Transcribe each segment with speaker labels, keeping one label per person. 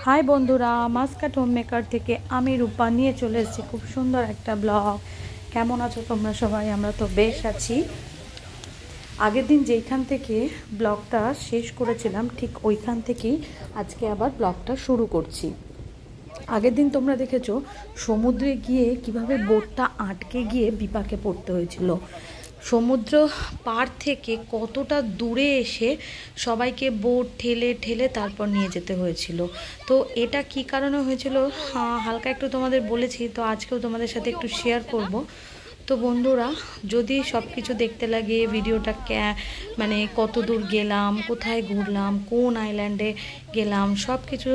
Speaker 1: High বন্ধুরা, Muscat home maker থেকে আমি রূপা নিয়ে চলে এসেছি খুব সুন্দর একটা ব্লগ। কেমন আছো তোমরা সবাই? আমরা তো বেশ আছি। আগের দিন যেইখান থেকে ব্লগটা শেষ করেছিলাম ঠিক ওইখান থেকেই আজকে আবার ব্লগটা শুরু করছি। আগের দিন তোমরা দেখেছো সমুদ্রে গিয়ে কিভাবে বোটটা আটকে গিয়ে বিপাকে পড়তে হয়েছিল। সমুদ্র পার থেকে কতটা দূরে এসে সবাইকে বোট ঠেলে ঠেলে তারপর নিয়ে যেতে হয়েছিল। তো এটা কি কারণে হয়েছিল হালকা একটু তোমাদের বলেছি, তো আজকেও তোমাদের সাথে একটু শেয়ার করব। তো বন্ধুরা, যদি সব কিছু দেখতে লাগে ভিডিওটা মানে কত দূর গেলাম, কোথায় ঘুরলাম, কোন আইল্যান্ডে গেলাম, সব কিছু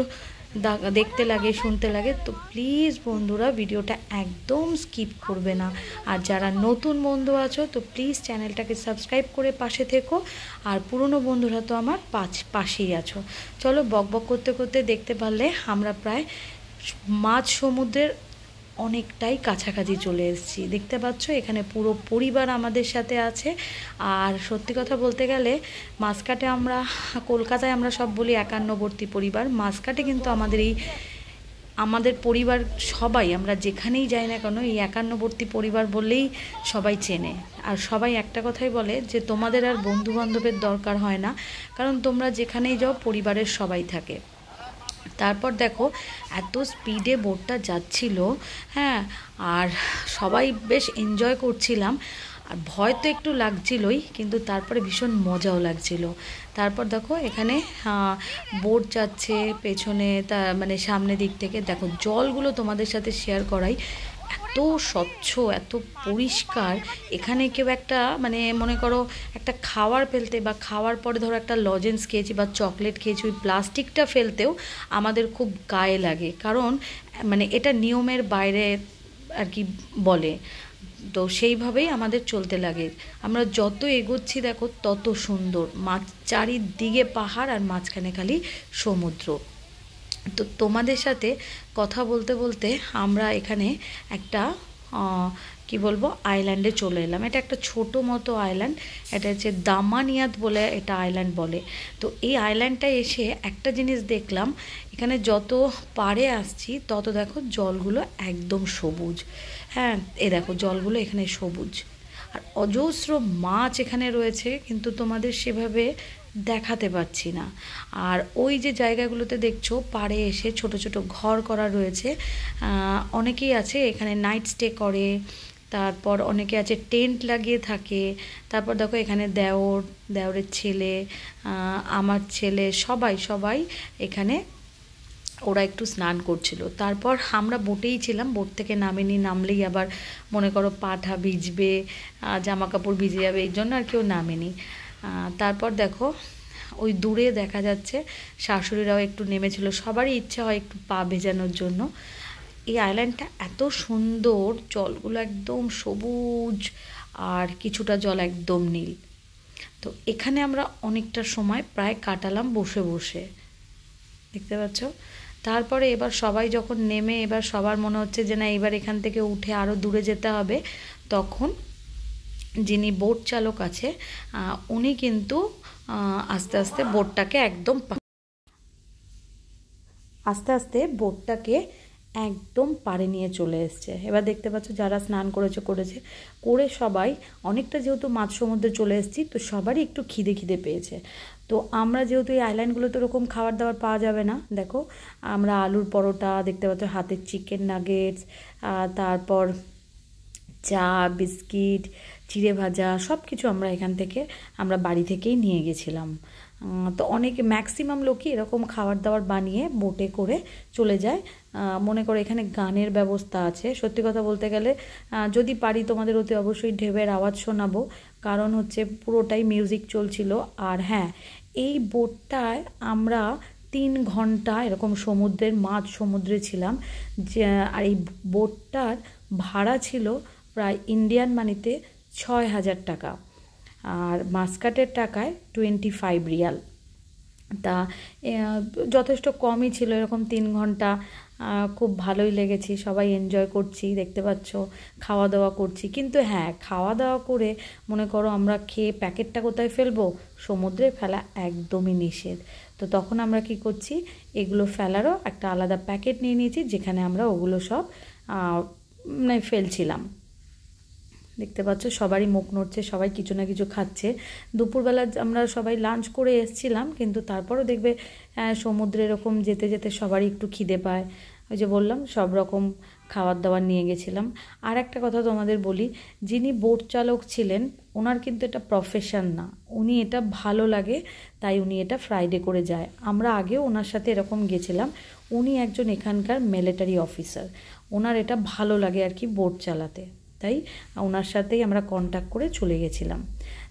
Speaker 1: দেখতে লাগে, শুনতে লাগে, তো প্লিজ বন্ধুরা ভিডিওটা একদম স্কিপ করবে না। আর যারা নতুন বন্ধু আছো তো প্লিজ চ্যানেলটাকে সাবস্ক্রাইব করে পাশে থেকো। আর পুরনো বন্ধুরা তো আমার পাশেই আছো। চলো বক বক করতে করতে দেখতে পারলে আমরা প্রায় মাঝ সমুদ্রের অনেকটাই কাছাকাছি চলে এসেছি। দেখতে পাচ্ছ এখানে পুরো পরিবার আমাদের সাথে আছে। আর সত্যি কথা বলতে গেলে মাসকাটে আমরা, কলকাতায় আমরা সব বলি একান্নবর্তী পরিবার, মাসকাটে কিন্তু আমাদের পরিবার সবাই, আমরা যেখানেই যাই না কেন এই একান্নবর্তী পরিবার বললেই সবাই চেনে। আর সবাই একটা কথাই বলে যে তোমাদের আর বন্ধু বান্ধবের দরকার হয় না, কারণ তোমরা যেখানেই যাও পরিবারের সবাই থাকে। তারপর দেখো এত স্পিডে বোটটা যাচ্ছিল, হ্যাঁ, আর সবাই বেশ এনজয় করছিলাম। আর ভয় তো একটু লাগছিলই, কিন্তু তারপরে ভীষণ মজাও লাগছিল। তারপর দেখো এখানে বোট যাচ্ছে পেছনে, তা মানে সামনের দিক থেকে দেখো জলগুলো তোমাদের সাথে শেয়ার করাই, এত স্বচ্ছ, এত পরিষ্কার। এখানে কেউ একটা মানে মনে করো একটা খাবার ফেলতে বা খাওয়ার পরে ধরো একটা লজেন্স খেয়েছি বা চকলেট খেয়েছি, ওই প্লাস্টিকটা ফেলতেও আমাদের খুব গায়ে লাগে, কারণ মানে এটা নিয়মের বাইরে আর কি বলে। তো সেইভাবেই আমাদের চলতে লাগে। আমরা যত এগোচ্ছি দেখো তত সুন্দর, চারিদিকে পাহাড় আর মাঝখানে খালি সমুদ্র। তো তোমাদের সাথে কথা বলতে বলতে আমরা এখানে একটা কি বলবো আইল্যান্ডে চলে এলাম। এটা একটা ছোটো মতো আইল্যান্ড, এটা হচ্ছে দামানিয়াত বলে এটা আইল্যান্ড বলে। তো এই আইল্যান্ডটা এসে একটা জিনিস দেখলাম, এখানে যত পাড়ে আসছি তত দেখো জলগুলো একদম সবুজ। হ্যাঁ, এ দেখো জলগুলো এখানে সবুজ, আর অজস্র মাছ এখানে রয়েছে, কিন্তু তোমাদের সেভাবে দেখাতে পাচ্ছি না। আর ওই যে জায়গাগুলোতে দেখছো পাড়ে এসে ছোট ছোট ঘর করা রয়েছে, অনেকেই আছে এখানে নাইট স্টে করে, তারপর অনেকে আছে টেন্ট লাগিয়ে থাকে। তারপর দেখো এখানে দেওরের ছেলে, আমার ছেলে, সবাই সবাই এখানে ওরা একটু স্নান করছিল। তারপর আমরা বোটেই ছিলাম, বোট থেকে নামেনি, নামলেই আবার মনে করো পাটা ভিজবে, জামা কাপড় ভিজে যাবে, এই জন্য আর কেউ নামেনি। তারপর দেখো ওই দূরে দেখা যাচ্ছে শাশুড়িরাও একটু নেমেছিল, সবারই ইচ্ছা হয় একটু পা ভেজানোর জন্য। এই আইল্যান্ডটা এত সুন্দর, জলগুলো একদম সবুজ আর কিছুটা জল একদম নীল। তো এখানে আমরা অনেকটা সময় প্রায় কাটালাম বসে বসে, দেখতে পাচ্ছ। তারপরে এবার সবাই যখন নেমে এবার সবার মনে হচ্ছে যে না এবার এখান থেকে উঠে আরও দূরে যেতে হবে, তখন যিনি বোট চালক আছে উনি কিন্তু আস্তে আস্তে বোটটাকে একদম পাড়ে নিয়ে চলে এসছে। এবার দেখতে পাচ্ছ যারা স্নান করে সবাই অনেকটা, যেহেতু মাঝ সমুদ্রে চলে এসেছি তো সবারই একটু খিদে পেয়েছে। তো আমরা যেহেতু এই আইল্যান্ডগুলোতে ওরকম খাবার দাবার পাওয়া যাবে না, দেখো আমরা আলুর পরোটা দেখতে পাচ্ছ, হাতের চিকেন নাগেটস, তারপর চা, বিস্কিট, চিড়ে ভাজা, সব কিছু আমরা বাড়ি থেকেই নিয়ে গেছিলাম। তো ম্যাক্সিমাম লোকই এরকম খাবার দাবার বানিয়ে বোটে করে চলে যায়। মনে করো এখানে গানের ব্যবস্থা আছে। সত্যি কথা বলতে গেলে যদি পারি তোমাদের অতি অবশ্যই ঢেউয়ের আওয়াজ শোনাবো, কারণ হচ্ছে পুরোটাই মিউজিক চলছিল। আর হ্যাঁ, এই বোটটায় আমরা 3 ঘন্টা এরকম মাঝ সমুদ্রে ছিলাম। আর এই বোটটার ভাড়া ছিল প্রায় ইন্ডিয়ান মানিতে 6,000 টাকা, আর মাস্কাটের টাকায় 25 রিয়াল। তা যথেষ্ট কমই ছিল, এরকম 3 ঘন্টা খুব ভালোই লেগেছে, সবাই এনজয় করছি, দেখতে পাচ্ছ খাওয়া দাওয়া করছি। কিন্তু হ্যাঁ, খাওয়া দাওয়া করে মনে করো আমরা খেয়ে প্যাকেটটা কোথায় ফেলবো, সমুদ্রে ফেলা একদমই নিষেধ। তো তখন আমরা কি করছি, এগুলো ফেলারও একটা আলাদা প্যাকেট নিয়ে নিয়েছি, যেখানে আমরা ওগুলো সব মানে ফেলছিলাম। দেখতে পাচ্ছ সবারই মুখ নড়ছে, সবাই কিছু না কিছু খাচ্ছে। দুপুরবেলা আমরা সবাই লাঞ্চ করে এসেছিলাম, কিন্তু তারপরও দেখবে সমুদ্রে এরকম যেতে যেতে সবারই একটু খিদে পায়। ওই যে বললাম সব রকম খাবার দাবার নিয়ে গেছিলাম। আর একটা কথা তোমাদের বলি, যিনি বোট চালক ছিলেন ওনার কিন্তু এটা প্রফেশন না, উনি এটা ভালো লাগে তাই উনি এটা ফ্রাইডে করে যায়। আমরা আগেও ওনার সাথে এরকম গেছিলাম, উনি একজন এখানকার মিলিটারি অফিসার, ওনার এটা ভালো লাগে আর কি বোট চালাতে, তাই ওনার সাথেই আমরা কন্ট্যাক্ট করে চলে গেছিলাম।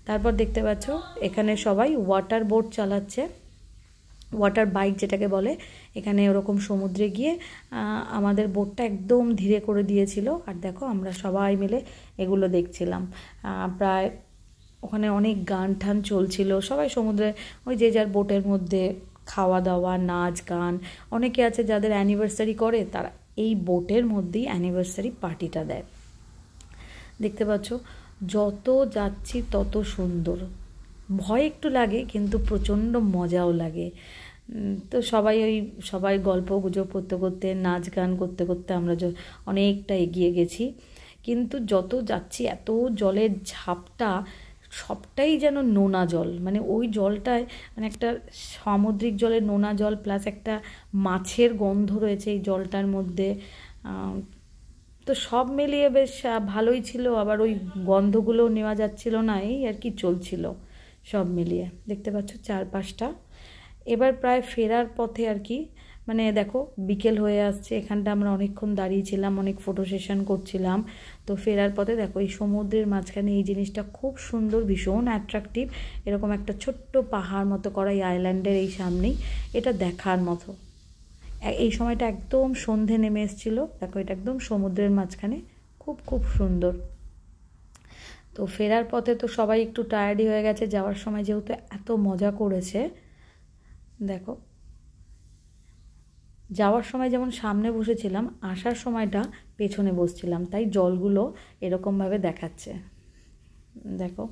Speaker 1: তারপর দেখতে পাচ্ছ এখানে সবাই ওয়াটার বোট চালাচ্ছে, ওয়াটার বাইক যেটাকে বলে। এখানে ওরকম সমুদ্রে গিয়ে আমাদের বোটটা একদম ধীরে করে দিয়েছিল, আর দেখো আমরা সবাই মিলে এগুলো দেখছিলাম। প্রায় ওখানে অনেক গান টান চলছিল, সবাই সমুদ্রে ওই যে যার বোটের মধ্যে খাওয়া দাওয়া, নাচ গান। অনেকে আছে যাদের অ্যানিভার্সারি করে, তারা এই বোটের মধ্যেই অ্যানিভার্সারি পার্টিটা দেয়। দেখতে পাচ্ছ যত যাচ্ছি তত সুন্দর, ভয় একটু লাগে কিন্তু প্রচণ্ড মজাও লাগে। তো সবাই গল্প গুজব করতে করতে, নাচ গান করতে করতে আমরা অনেকটা এগিয়ে গেছি। কিন্তু যত যাচ্ছি এত জলের ঝাপটা, সবটাই যেন নোনা জল, মানে ওই জলটায় মানে একটা সামুদ্রিক জলের নোনা জল প্লাস একটা মাছের গন্ধ রয়েছে এই জলটার মধ্যে। তো সব মিলিয়ে বেশ ভালোই ছিল, আবার ওই গন্ধগুলোও নেওয়া যাচ্ছিল না, এই আর কি চলছিল সব মিলিয়ে। দেখতে পাচ্ছ চারপাশটা। এবার প্রায় ফেরার পথে আর কি, মানে দেখো বিকেল হয়ে আসছে, এখানটা আমরা অনেকক্ষণ দাঁড়িয়েছিলাম, অনেক ফটো সেশন করছিলাম। তো ফেরার পথে দেখো এই সমুদ্রের মাঝখানে এই জিনিসটা খুব সুন্দর, ভীষণ অ্যাট্রাকটিভ। এরকম একটা ছোট্ট পাহাড় মতো করা এই আইল্যান্ডের এই সামনেই, এটা দেখার মতো। এই সময়টা একদম সন্ধে নেমে এসেছিলো, দেখো এটা একদম সমুদ্রের মাঝখানে, খুব খুব সুন্দর। তো ফেরার পথে তো সবাই একটু টায়ার্ডই হয়ে গেছে, যাওয়ার সময় যেহেতু এত মজা করেছে। দেখো যাওয়ার সময় যেমন সামনে বসেছিলাম, আসার সময়টা পেছনে বসছিলাম, তাই জলগুলো এরকমভাবে দেখাচ্ছে। দেখো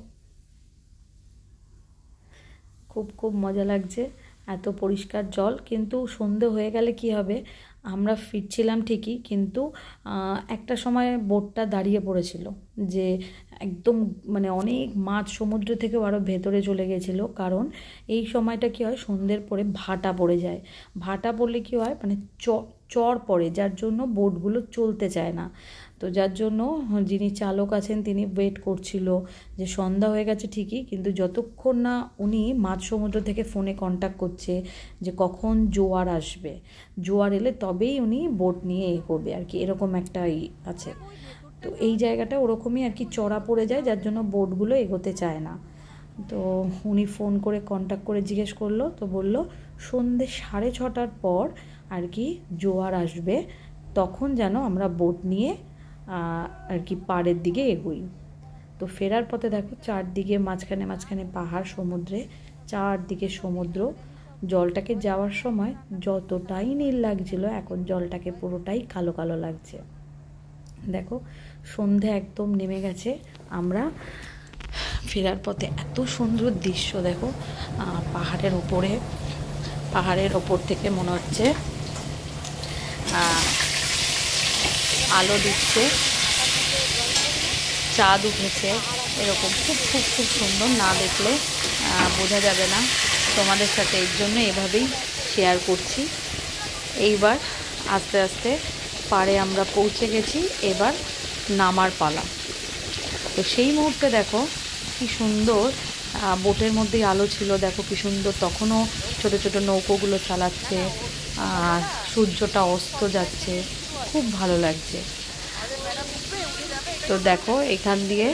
Speaker 1: খুব খুব মজা লাগছে, এত পরিষ্কার জল। কিন্তু সন্ধে হয়ে গেলে কি হবে, আমরা ফিরছিলাম ঠিকই, কিন্তু একটা সময় বোটটা দাঁড়িয়ে পড়েছিল, যে একদম মানে অনেক মাছ সমুদ্র থেকেও আরও ভেতরে চলে গেছিলো। কারণ এই সময়টা কি হয়, সন্ধ্যের পরে ভাটা পড়ে যায়। ভাটা পড়লে কি হয়, মানে চর পড়ে, যার জন্য বোটগুলো চলতে চায় না। তো যার জন্য যিনি চালক আছেন তিনি ওয়েট করছিল যে সন্ধ্যা হয়ে গেছে ঠিকই, কিন্তু যতক্ষণ না উনি মাঝ সমুদ্র থেকে ফোনে কন্ট্যাক্ট করছে যে কখন জোয়ার আসবে, জোয়ার এলে তবেই উনি বোট নিয়ে এগোবে আর কি, এরকম একটা আছে। তো এই জায়গাটা ওরকমই আর কি চড়া পড়ে যায়, যার জন্য বোটগুলো এগোতে চায় না। তো উনি ফোন করে কন্ট্যাক্ট করে জিজ্ঞেস করলো, তো বলল সন্ধ্যে 6:30টার পর আর কি জোয়ার আসবে, তখন যেন আমরা বোট নিয়ে আর কি পাড়ের দিকে এগোই। তো ফেরার পথে দেখো চারদিকে মাঝখানে মাঝখানে পাহাড়, সমুদ্রে চারদিকে সমুদ্র। জলটাকে যাওয়ার সময় যতটাই নীল লাগছিল, এখন জলটাকে পুরোটাই কালো কালো লাগছে। দেখো সন্ধে একদম নেমে গেছে, আমরা ফেরার পথে এত সুন্দর দৃশ্য দেখো, পাহাড়ের ওপর থেকে মনে হচ্ছে আলো দিচ্ছে, চাঁদ উঠেছে, এরকম খুব খুব খুব সুন্দর, না দেখলে বোঝা যাবে না। তোমাদের সাথে এর জন্য এভাবেই শেয়ার করছি। এইবার আস্তে আস্তে পাড়ে আমরা পৌঁছে গেছি, এবার নামার পালা। তো সেই মুহূর্তে দেখো কি সুন্দর, বোটের মধ্যেই আলো ছিল, দেখো কি সুন্দর, তখনও ছোট ছোট নৌকোগুলো চালাচ্ছে, আর সূর্যটা অস্ত যাচ্ছে, খুব ভালো লাগছে। তো দেখো এখান দিয়ে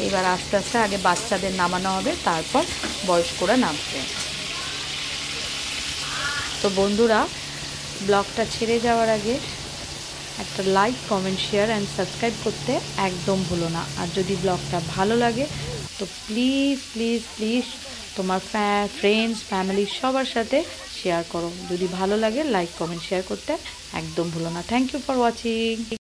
Speaker 1: এবার আস্তে আস্তে আগে বাচ্চাদের নামানো হবে, তারপর বয়স্করা নামবে। তো বন্ধুরা, ব্লগটা ছেড়ে যাওয়ার আগে একটা like, comment, share and subscribe করতে একদম ভুলো না। আর যদি ব্লগটা ভালো লাগে তো প্লিজ প্লিজ প্লিজ তোমার ফ্রেন্ডস, ফ্যামিলি সবার সাথে শেয়ার করো। যদি ভালো লাগে লাইক, কমেন্ট, শেয়ার করতে একদম ভুলো না। Thank you for watching.